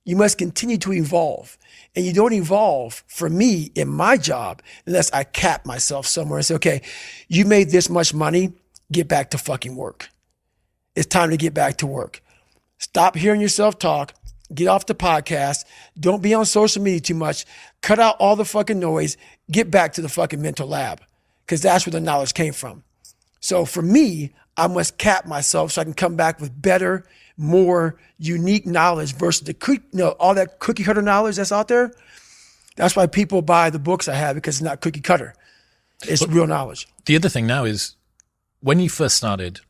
You must continue to evolve. And you don't evolve, for me, in my job, unless I cap myself somewhere and say, okay, you made this much money, get back to fucking work. It's time to get back to work. Stop hearing yourself talk. Get off the podcast. Don't be on social media too much. Cut out all the fucking noise. Get back to the fucking mental lab, because that's where the knowledge came from. So for me, I must cap myself so I can come back with better, more unique knowledge versus all that cookie cutter knowledge that's out there. That's why people buy the books I have, because it's not cookie cutter. It's real knowledge. The other thing now is, when you first started,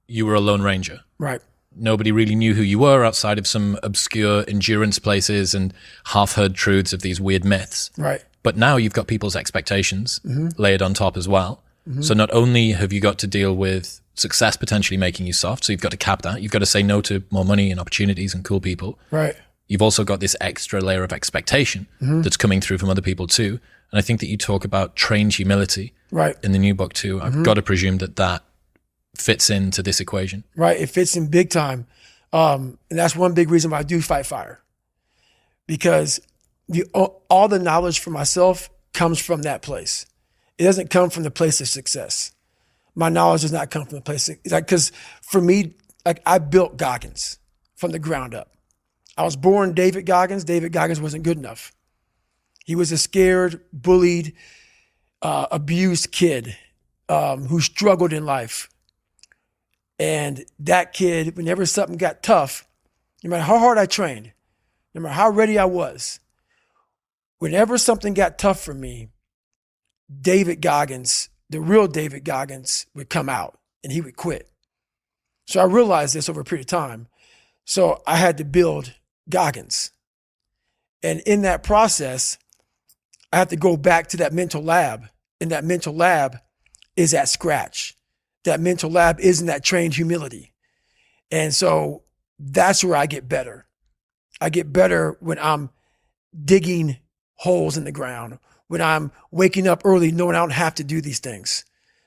you were a lone ranger. Right. Nobody really knew who you were outside of some obscure endurance places and half-heard truths of these weird myths. Right. But now you've got people's expectations layered on top as well. So not only have you got to deal with success potentially making you soft, so you've got to cap that. You've got to say no to more money and opportunities and cool people. Right. You've also got this extra layer of expectation that's coming through from other people too. And I think that you talk about trained humility in the new book too. I've got to presume that that fits into this equation. Right. It fits in big time. And that's one big reason why I do fight fire. Because all the knowledge for myself comes from that place. It doesn't come from the place of success. My knowledge does not come from the place of, because for me, I built Goggins from the ground up. I was born David Goggins. David Goggins wasn't good enough. He was a scared, bullied, abused kid who struggled in life. And that kid, whenever something got tough, no matter how hard I trained, no matter how ready I was, whenever something got tough for me, David Goggins, the real David Goggins, would come out and he would quit. So I realized this over a period of time. So I had to build Goggins. And in that process, I had to go back to that mental lab. And that mental lab is at scratch. That mental lab isn't that trained humility. And so that's where I get better. I get better when I'm digging holes in the ground, when I'm waking up early knowing I don't have to do these things.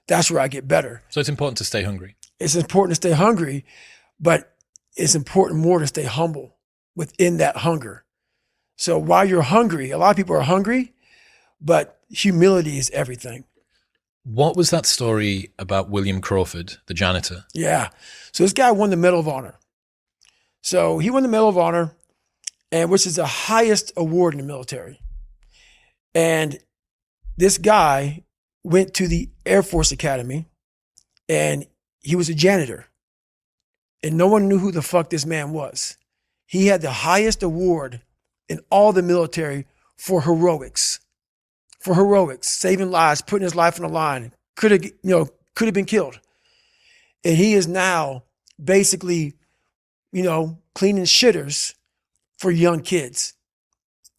That's where I get better. So it's important to stay hungry. It's important to stay hungry, but it's important more to stay humble within that hunger. So while you're hungry, a lot of people are hungry, but humility is everything. What was that story about William Crawford, the janitor? Yeah. So this guy won the Medal of Honor. So he won the Medal of Honor, and which is the highest award in the military. And this guy went to the Air Force Academy, and he was a janitor. And no one knew who the fuck this man was. He had the highest award in all the military for heroics. For heroics, saving lives, putting his life on the line. Could have been killed. And he is now basically, cleaning shitters for young kids.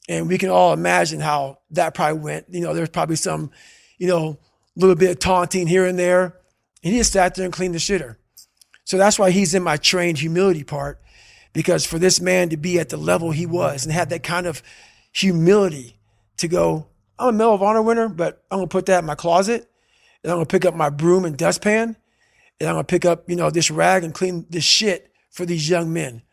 And we can all imagine how that probably went. There's probably some, little bit of taunting here and there. And he just sat there and cleaned the shitter. So that's why he's in my trained humility part, because for this man to be at the level he was and have that kind of humility to go, I'm a Medal of Honor winner, but I'm going to put that in my closet, and I'm going to pick up my broom and dustpan, and I'm going to pick up, this rag and clean this shit for these young men.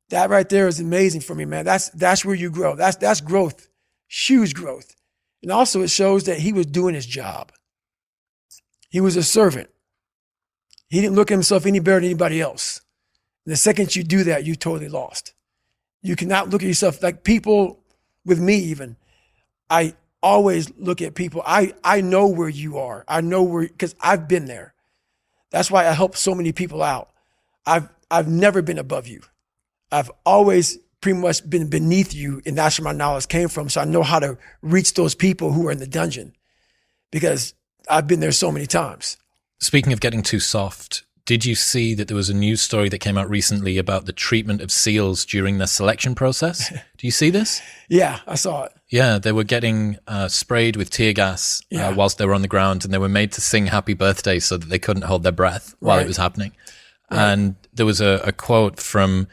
That right there is amazing for me, man. That's where you grow. That's growth, huge growth. And also it shows that he was doing his job. He was a servant. He didn't look at himself any better than anybody else. And the second you do that, you totally lost. You cannot look at yourself like people with me even. I always look at people. I know where you are. I know where, because I've been there. That's why I help so many people out. I've never been above you. I've always pretty much been beneath you, and that's where my knowledge came from. So I know how to reach those people who are in the dungeon, because I've been there so many times. Speaking of getting too soft, did you see that there was a news story that came out recently about the treatment of SEALs during their selection process? Do you see this? Yeah, I saw it. Yeah, they were getting sprayed with tear gas whilst they were on the ground, and they were made to sing happy birthday so that they couldn't hold their breath while it was happening. Right. And there was a quote from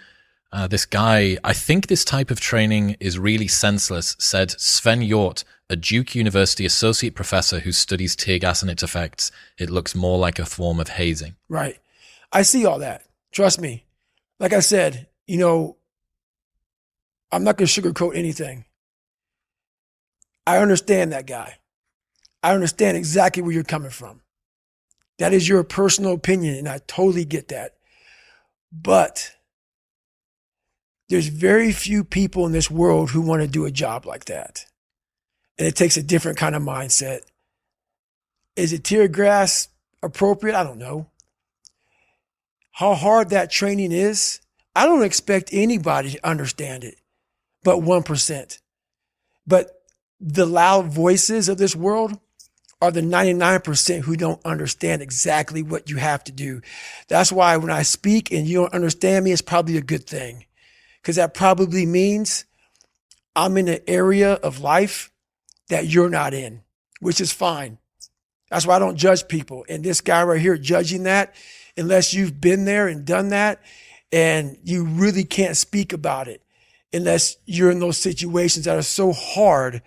this guy, I think this type of training is really senseless, said Sven Hjort, a Duke University associate professor who studies tear gas and its effects. It looks more like a form of hazing. Right. I see all that. Trust me. Like I said, I'm not going to sugarcoat anything. I understand that guy. I understand exactly where you're coming from. That is your personal opinion, and I totally get that. But there's very few people in this world who want to do a job like that. And it takes a different kind of mindset. Is it tear gas appropriate? I don't know. How hard that training is, I don't expect anybody to understand it, but 1%. But the loud voices of this world are the 99% who don't understand exactly what you have to do. That's why when I speak and you don't understand me, it's probably a good thing, because that probably means I'm in an area of life that you're not in, which is fine. That's why I don't judge people. And this guy right here judging that, unless you've been there and done that, and you really can't speak about it unless you're in those situations that are so hard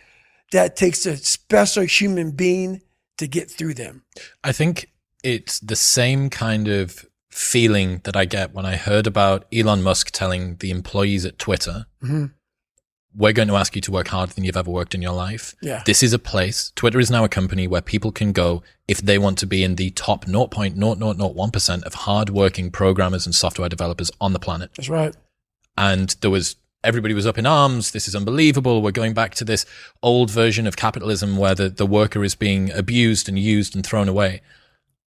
that it takes a special human being to get through them. I think it's the same kind of feeling that I get when I heard about Elon Musk telling the employees at Twitter, we're going to ask you to work harder than you've ever worked in your life. Yeah. This is a place, Twitter is now a company where people can go if they want to be in the top 0.0001% of hardworking programmers and software developers on the planet. That's right. And everybody was up in arms. This is unbelievable. We're going back to this old version of capitalism where the worker is being abused and used and thrown away.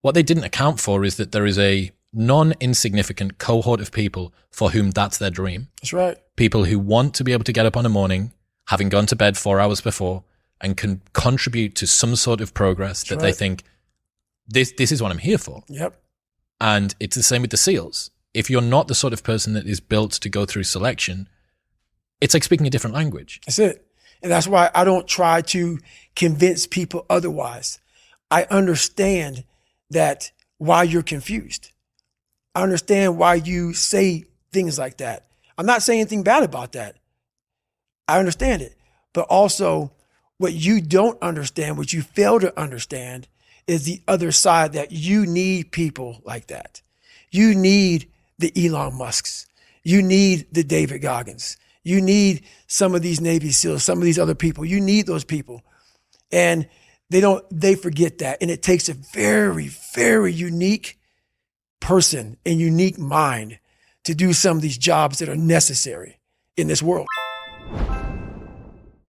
What they didn't account for is that there is a non-insignificant cohort of people for whom that's their dream. That's right. People who want to be able to get up on a morning, having gone to bed 4 hours before, and can contribute to some sort of progress that they think, this is what I'm here for. Yep. And it's the same with the SEALs. If you're not the sort of person that is built to go through selection, it's like speaking a different language. That's it. And that's why I don't try to convince people otherwise. I understand that why you're confused. I understand why you say things like that. I'm not saying anything bad about that. I understand it. But also, what you don't understand, what you fail to understand, is the other side, that you need people like that. You need the Elon Musks. You need the David Goggins. You need some of these Navy SEALs, some of these other people. You need those people. And they forget that. And it takes a very, very unique person and unique mind to do some of these jobs that are necessary in this world.